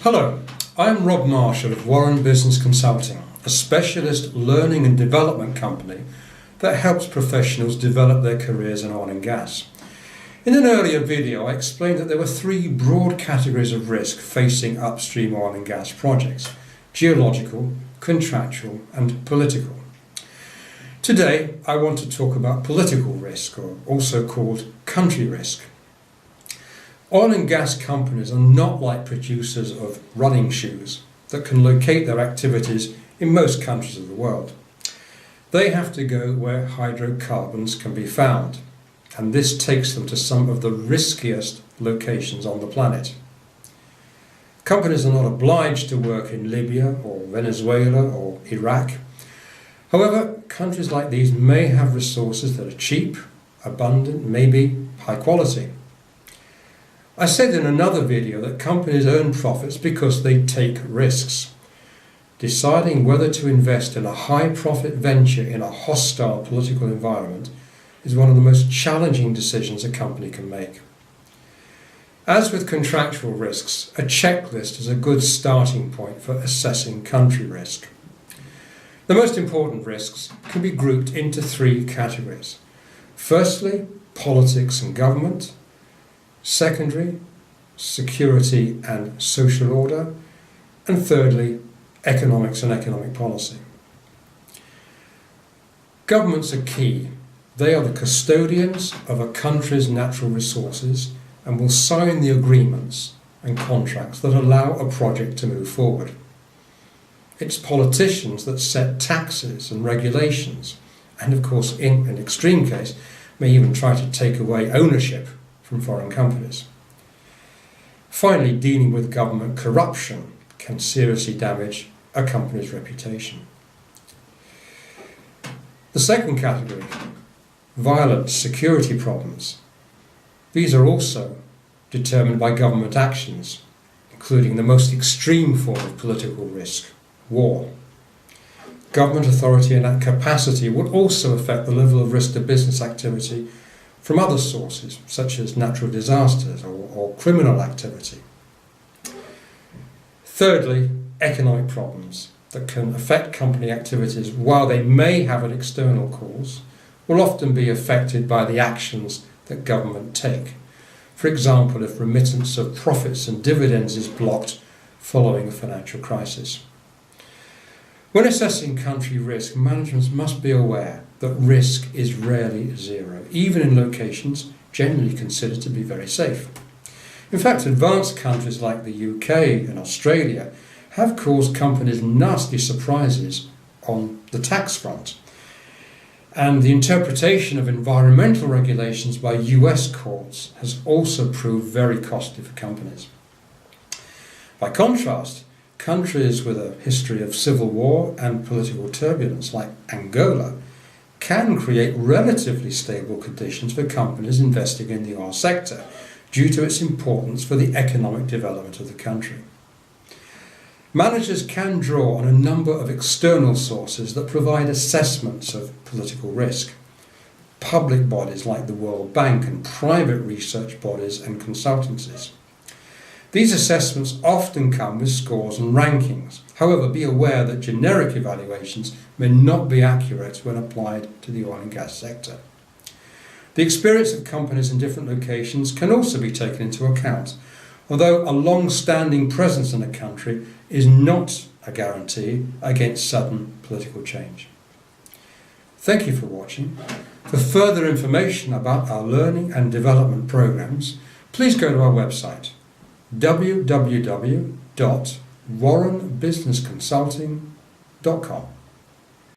Hello, I'm Rob Marshall of Warren Business Consulting, a specialist learning and development company that helps professionals develop their careers in oil and gas. In an earlier video, I explained that there were three broad categories of risk facing upstream oil and gas projects: geological, contractual, and political. Today, I want to talk about political risk, or also called country risk. Oil and gas companies are not like producers of running shoes that can locate their activities in most countries of the world. They have to go where hydrocarbons can be found, and this takes them to some of the riskiest locations on the planet. Companies are not obliged to work in Libya or Venezuela or Iraq. However, countries like these may have resources that are cheap, abundant, maybe high quality. I said in another video that companies earn profits because they take risks. Deciding whether to invest in a high-profit venture in a hostile political environment is one of the most challenging decisions a company can make. As with contractual risks, a checklist is a good starting point for assessing country risk. The most important risks can be grouped into three categories. Firstly, politics and government. Secondly, security and social order. And thirdly, economics and economic policy. Governments are key. They are the custodians of a country's natural resources and will sign the agreements and contracts that allow a project to move forward. It's politicians that set taxes and regulations, and of course, in an extreme case, may even try to take away ownership from foreign companies. Finally, dealing with government corruption can seriously damage a company's reputation. The second category, violence, security problems. These are also determined by government actions, including the most extreme form of political risk, war. Government authority and that capacity will also affect the level of risk to business activity from other sources, such as natural disasters or criminal activity. Thirdly, economic problems that can affect company activities while they may have an external cause, will often be affected by the actions that government take. For example, if remittance of profits and dividends is blocked following a financial crisis. When assessing country risk, management must be aware that risk is rarely zero, even in locations generally considered to be very safe. In fact, advanced countries like the UK and Australia have caused companies nasty surprises on the tax front. And the interpretation of environmental regulations by US courts has also proved very costly for companies. By contrast, countries with a history of civil war and political turbulence like Angola can create relatively stable conditions for companies investing in the oil sector due to its importance for the economic development of the country. Managers can draw on a number of external sources that provide assessments of political risk. Public bodies like the World Bank and private research bodies and consultancies. These assessments often come with scores and rankings. However, be aware that generic evaluations may not be accurate when applied to the oil and gas sector. The experience of companies in different locations can also be taken into account, although a long-standing presence in a country is not a guarantee against sudden political change. Thank you for watching. For further information about our learning and development programs, please go to our website www.warrenbusinessconsulting.com.